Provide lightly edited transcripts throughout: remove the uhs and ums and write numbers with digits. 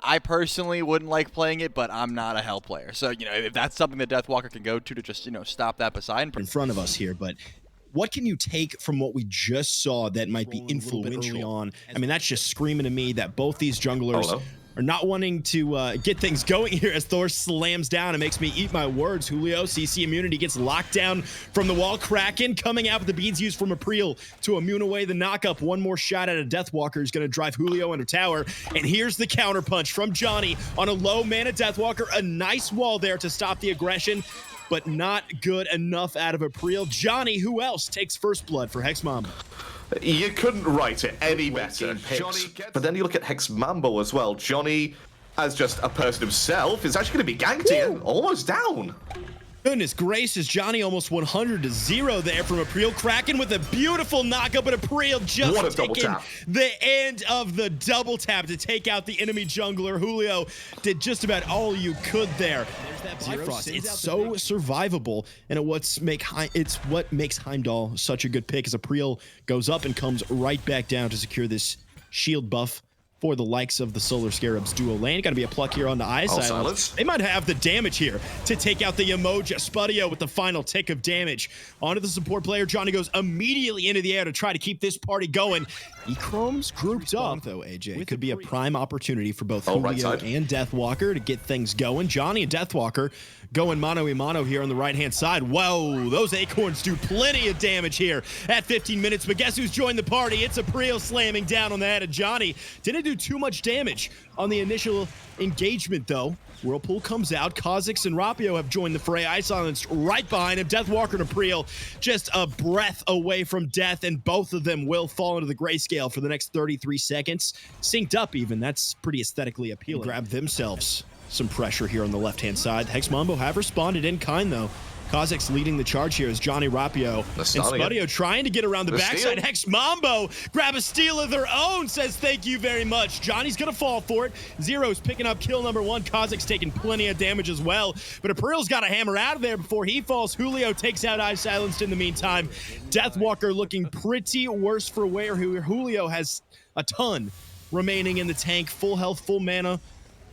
I personally wouldn't like playing it, but I'm not a Hell player. So, you know, if that's something that Deathwalker can go to just, you know, stop that Poseidon in front of us here, but what can you take from what we just saw that might be influential early on? I mean, that's just screaming to me that both these junglers are not wanting to get things going here as Thor slams down. It makes me eat my words. Julio, CC immunity gets locked down from the wall. Kraken coming out with the beads used from April to immune away the knockup. One more shot at a Deathwalker is going to drive Julio into tower. And here's the counterpunch from Johnny on a low mana Deathwalker. A nice wall there to stop the aggression, but not good enough out of April. Johnny, who else takes first blood for Hex Mambo? You couldn't write it any better. But then you look at Hex Mambo as well. Johnny, as just a person himself, is actually going to be ganked here, almost down. Goodness gracious, Johnny almost 100-0 there from April. Kraken with a beautiful knockup, but April just taking the end of the double tap to take out the enemy jungler. Julio did just about all you could there. There's that Bifrost. It's so survivable, and it's what makes Heimdall such a good pick as April goes up and comes right back down to secure this shield buff for the likes of the Solar Scarabs duo lane. Got to be a pluck here on the Eye Silence. They might have the damage here to take out the Emoja. Spudio with the final tick of damage. Onto the support player. Johnny goes immediately into the air to try to keep this party going. Chrome's grouped up, though, AJ. It could be a prime opportunity for both Julio and Deathwalker to get things going. Johnny and Deathwalker going mano-a-mano here on the right-hand side. Whoa, those acorns do plenty of damage here at 15 minutes. But guess who's joined the party? It's April slamming down on the head of Johnny. Didn't do too much damage on the initial engagement, though. Whirlpool comes out. Kha'Zix and Rapio have joined the fray. Eye Silence right behind him. Deathwalker and April just a breath away from death, and both of them will fall into the grayscale for the next 33 seconds. Synced up even. That's pretty aesthetically appealing. Grab themselves some pressure here on the left-hand side. Hex Mambo have responded in kind, though. Kha'Zix leading the charge here is Johnny Rapio. And Spudio trying to get around the backside. Hex Mambo grab a steal of their own, says thank you very much. Johnny's gonna fall for it. Zero's picking up kill number one. Kha'Zix taking plenty of damage as well. But April's got to hammer out of there before he falls. Julio takes out Eye Silenced in the meantime. Deathwalker looking pretty worse for wear. Julio has a ton remaining in the tank. Full health, full mana.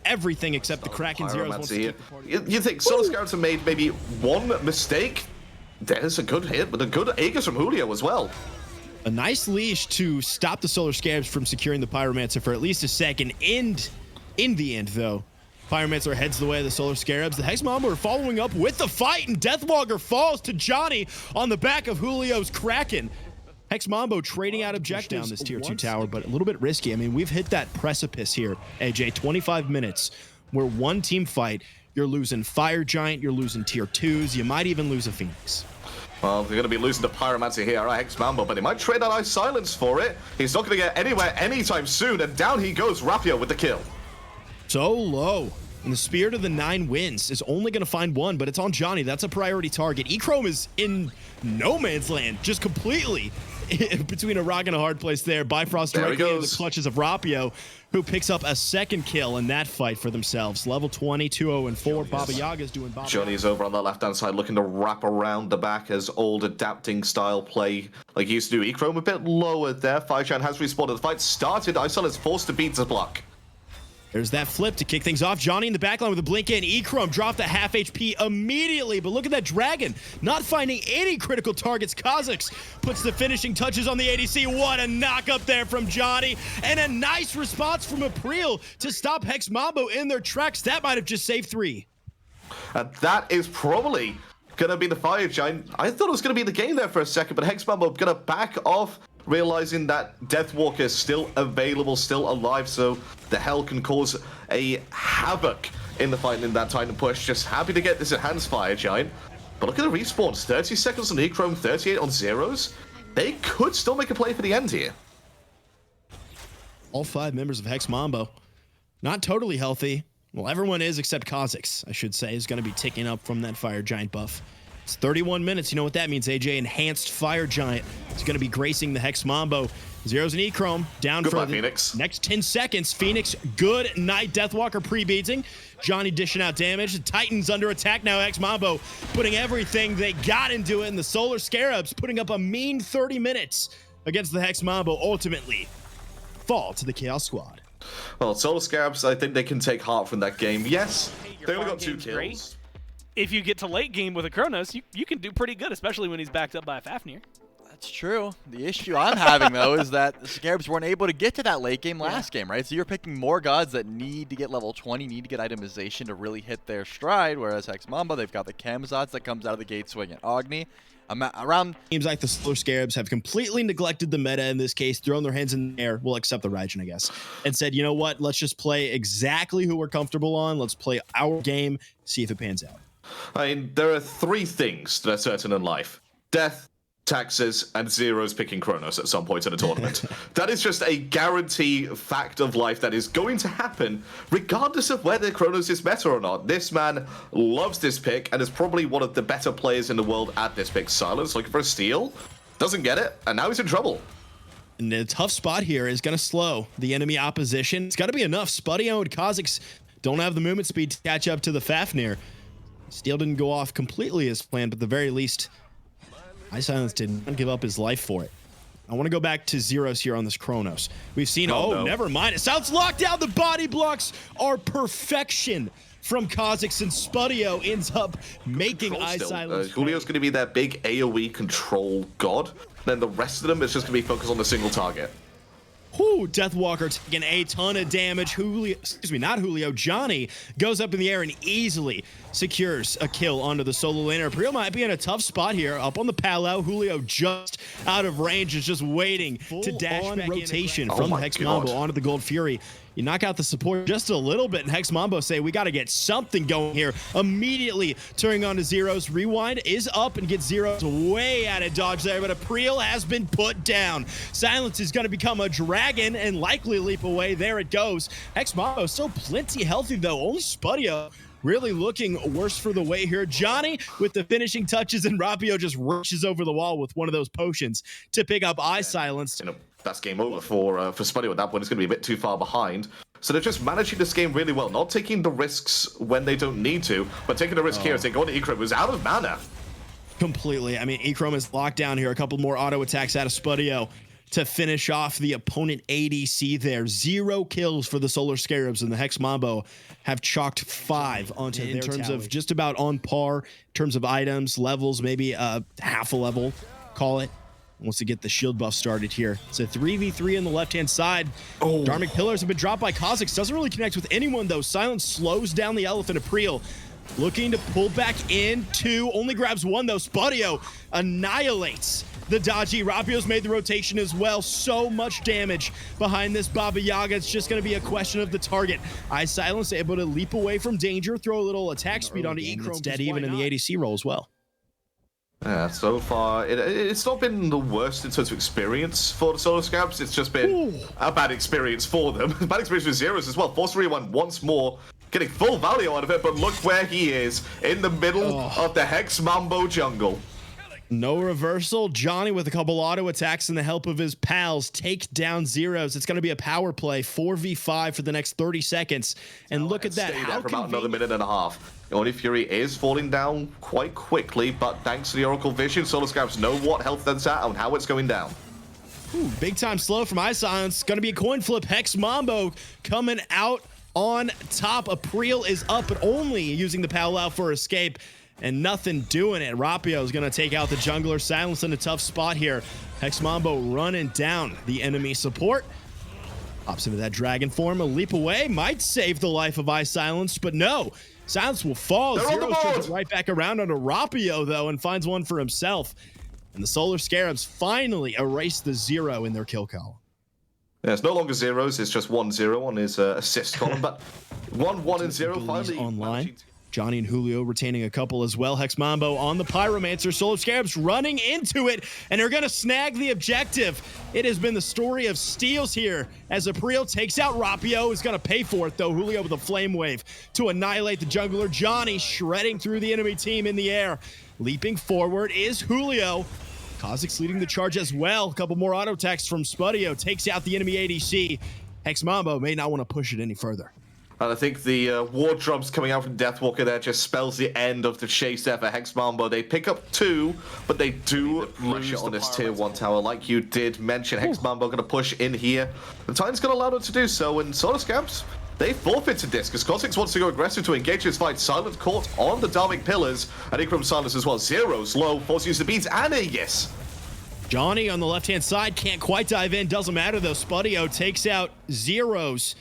Everything except the Kraken Zeros. You think Solar Scarabs have made maybe one mistake? There's a good hit, but a good Aegis from Julio as well. A nice leash to stop the Solar Scarabs from securing the Pyromancer for at least a second. In the end, though, Pyromancer heads the way of the Solar Scarabs. The Hex Mambo are following up with the fight, and Deathwalker falls to Johnny on the back of Julio's Kraken. Hex Mambo trading out objectives down this tier 2 tower, but a little bit risky. I mean, we've hit that precipice here, AJ. 25 minutes where one team fight, you're losing Fire Giant, you're losing tier 2s, you might even lose a Phoenix. Well, they're going to be losing the Pyromancer here, right, Hex Mambo, but he might trade that Eye Silence for it. He's not going to get anywhere anytime soon, and down he goes, Rapio with the kill. So low. And the Spirit of the 9 Winds is only going to find one, but it's on Johnny. That's a priority target. Chrome is in no man's land, just completely between a rock and a hard place there. Bifrost directly into the clutches of Rapio, who picks up a second kill in that fight for themselves. Level 20, 2-0-4. Baba Yaga's doing Baba. Johnny's over on the left-hand side, looking to wrap around the back as old adapting style play like he used to do. Chrome a bit lower there. Firechan has respawned. The fight started. Isol is forced to beat the block. There's that flip to kick things off. Johnny in the backline with a blink in. Chrome dropped a half HP immediately, but look at that dragon. Not finding any critical targets. Kha'Zix puts the finishing touches on the ADC. What a knock up there from Johnny. And a nice response from April to stop Hex Mambo in their tracks. That might have just saved 3. And that is probably going to be the Fire Giant. I thought it was going to be the game there for a second, but Hex Mambo going to back off, realizing that Deathwalker is still available, still alive, so the Hell can cause a havoc in the fight in that Titan push. Just happy to get this enhanced Fire Giant. But look at the respawns. 30 seconds on Chrome, 38 on Zeros. They could still make a play for the end here. All 5 members of Hex Mambo not totally healthy. Well, everyone is except Kha'Zix, I should say, is going to be ticking up from that Fire Giant buff. It's 31 minutes. You know what that means, AJ. Enhanced Fire Giant. It's going to be gracing the Hex Mambo. Zeros and Chrome down for the next 10 seconds. Phoenix, good night. Deathwalker pre-beating. Johnny dishing out damage. The Titans under attack now. Hex Mambo putting everything they got into it. And the Solar Scarabs putting up a mean 30 minutes against the Hex Mambo. Ultimately fall to the Chaos Squad. Well, Solar Scarabs, I think they can take heart from that game. Yes, Your they only farm got 2 game's kills. great. If you get to late game with a Kronos, you can do pretty good, especially when he's backed up by a Fafnir. That's true. The issue I'm having, though, is that the Scarabs weren't able to get to that late game last game, right? So you're picking more gods that need to get level 20, need to get itemization to really hit their stride, whereas Hex Mambo, they've got the Camzots that comes out of the gate swinging. Agni, around... Seems like the Solar Scarabs have completely neglected the meta in this case, thrown their hands in the air, we'll accept the Raijin, I guess, and said, you know what, let's just play exactly who we're comfortable on, let's play our game, see if it pans out. I mean, there are 3 things that are certain in life. Death, taxes, and zeros picking Kronos at some point in a tournament. That is just a guarantee fact of life that is going to happen regardless of whether Kronos is meta or not. This man loves this pick and is probably one of the better players in the world at this pick. Silence looking for a steal, doesn't get it, and now he's in trouble. And a tough spot here is going to slow the enemy opposition. It's got to be enough. Spudio and Kha'Zix don't have the movement speed to catch up to the Fafnir. Steal didn't go off completely as planned, but at the very least, iSilence didn't give up his life for it. I want to go back to zeros here on this Kronos. We've seen, no. Never mind. It sounds locked down. The body blocks are perfection from Kha'Zix, and Spudio ends up making iSilence. Julio's going to be their big AoE control god. Then the rest of them is just going to be focused on the single target. Whew, Deathwalker taking a ton of damage. Julio, excuse me, not Julio, Johnny goes up in the air and easily secures a kill onto the solo laner. Priel might be in a tough spot here. Up on the Palo, Julio just out of range, is just waiting to dash on rotation from the Hex Mambo onto the Gold Fury. You knock out the support just a little bit, and Hex Mambo say, we got to get something going here. Immediately turning on to zeros. Rewind is up and gets zeros way out of dodge there, but Priel has been put down. Silence is going to become a dragon and likely leap away. There it goes. Hex Mambo still plenty healthy, though. Only Spudio really looking worse for the way here. Johnny with the finishing touches, and Rapio just rushes over the wall with one of those potions to pick up iSilence. That's game over for Spudio at that point. It's going to be a bit too far behind. So they're just managing this game really well, not taking the risks when they don't need to, but taking the risk here as they go into Ikram, who's out of mana. Completely. I mean, Ikram is locked down here. A couple more auto attacks out of Spudio to finish off the opponent ADC there. 0 kills for the Solar Scarabs, and the Hex Mambo have chalked 5 onto their terms of just about on par in terms of items, levels, maybe half a level, call it. Wants to get the shield buff started here. It's a 3v3 on the left-hand side. Dharmic Pillars have been dropped by Kha'Zix. Doesn't really connect with anyone, though. Silence slows down the Elephant of Priel. Looking to pull back in 2. Only grabs 1, though. Spudio annihilates the dodgy. Rapio's made the rotation as well. So much damage behind this Baba Yaga. It's just going to be a question of the target. iSilence able to leap away from danger, throw a little attack speed onto Ikram. It's dead even in the ADC role as well. Yeah, so far, it's not been the worst in terms of experience for the Solar Scarabs. It's just been a bad experience for them. Bad experience with zeros as well. Force Rewind once more, getting full value out of it, but look where he is, in the middle of the Hex Mambo jungle. No reversal. Johnny with a couple auto attacks and the help of his pals take down zeros. It's going to be a power play, 4v5 for the next 30 seconds. And look at that. Stay there for about another minute and a half. Only Fury is falling down quite quickly, but thanks to the Oracle Vision, Solar Scarabs know what health that's at and how it's going down. Ooh, big time slow from iSilence. Going to be a coin flip. Hex Mambo coming out on top. Priel is up, but only using the Palo for escape. And nothing doing it. Rapio is going to take out the jungler. Silence in a tough spot here. Hex Mambo running down the enemy support. Pops into that dragon form. A leap away might save the life of iSilence, but no. Silence will fall. Zero turns it right back around onto Rapio, though, and finds one for himself. And the Solar Scarabs finally erase the 0 in their kill column. Yeah, it's no longer zeros. It's just 1-0 on his assist column, but 1-1 and 0 finally. Online. Johnny and Julio retaining a couple as well. Hex Mambo on the Pyromancer. Solar Scarabs running into it, and they're going to snag the objective. It has been the story of steals here as Priel takes out Rapio. Is going to pay for it, though. Julio with a flame wave to annihilate the jungler. Johnny shredding through the enemy team in the air. Leaping forward is Julio. Kha'Zix leading the charge as well. A couple more auto attacks from Spudio. Takes out the enemy ADC. Hex Mambo may not want to push it any further. And I think the wardrobes coming out from Deathwalker there just spells the end of the chase there for Hex Mambo. They pick up 2, but they do lose on this tier 1 tower. Like you did mention, Hex Mambo going to push in here. The Titan's going to allow them to do so, and Solar Scarabs, they forfeited this because Cosix wants to go aggressive to engage this fight. Silent caught on the Dharmic Pillars, and Ikram Silence as well. Zero's low, force use the beats and Aegis. Johnny on the left-hand side can't quite dive in. Doesn't matter though. Spudio takes out Zeros.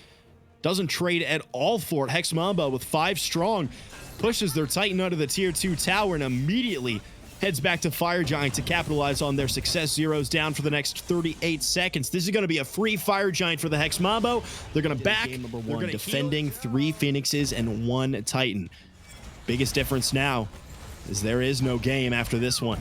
Doesn't trade at all for it. Hex Mambo with 5 strong pushes their Titan under the tier 2 tower and immediately heads back to Fire Giant to capitalize on their success. Zeros down for the next 38 seconds. This is going to be a free Fire Giant for the Hex Mambo. They're going to back. Game number 1, defending 3 Phoenixes and 1 Titan. Biggest difference now is there is no game after this one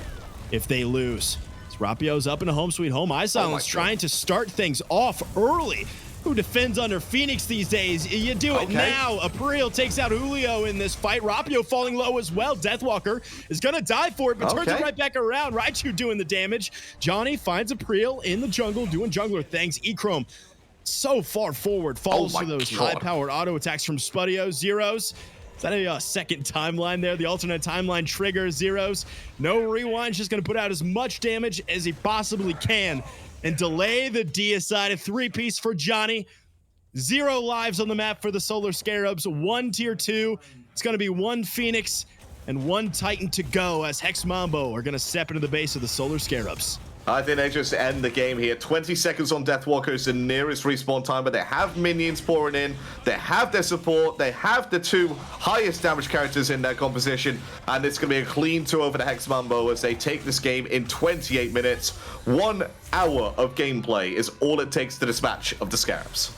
if they lose. Rapio's up in a home sweet home. iSilence trying to start things off early. Who defends under Phoenix these days? You do it now. Apriel takes out Julio in this fight. Rapio falling low as well. Deathwalker is going to die for it, but turns it right back around. Raichu doing the damage. Johnny finds Apriel in the jungle, doing jungler things. Echrome so far forward, falls to those high-powered auto attacks from Spudio. Zeros. Is that a second timeline there? The alternate timeline triggers. Zeros. No rewind, just going to put out as much damage as he possibly can and delay the deicide. A 3-piece for Johnny. 0 lives on the map for the Solar Scarabs. 1 tier 2. It's going to be 1 Phoenix and 1 Titan to go as Hex Mambo are going to step into the base of the Solar Scarabs. I think they just end the game here. 20 seconds on Deathwalker is the nearest respawn time, but they have minions pouring in. They have their support. They have the 2 highest damage characters in their composition, and it's going to be a clean 2 over to Hex Mambo as they take this game in 28 minutes. 1 hour of gameplay is all it takes to dispatch of the Scarabs.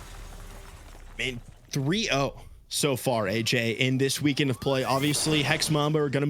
I mean, 3-0 so far, AJ, in this weekend of play. Obviously, Hex Mambo are going to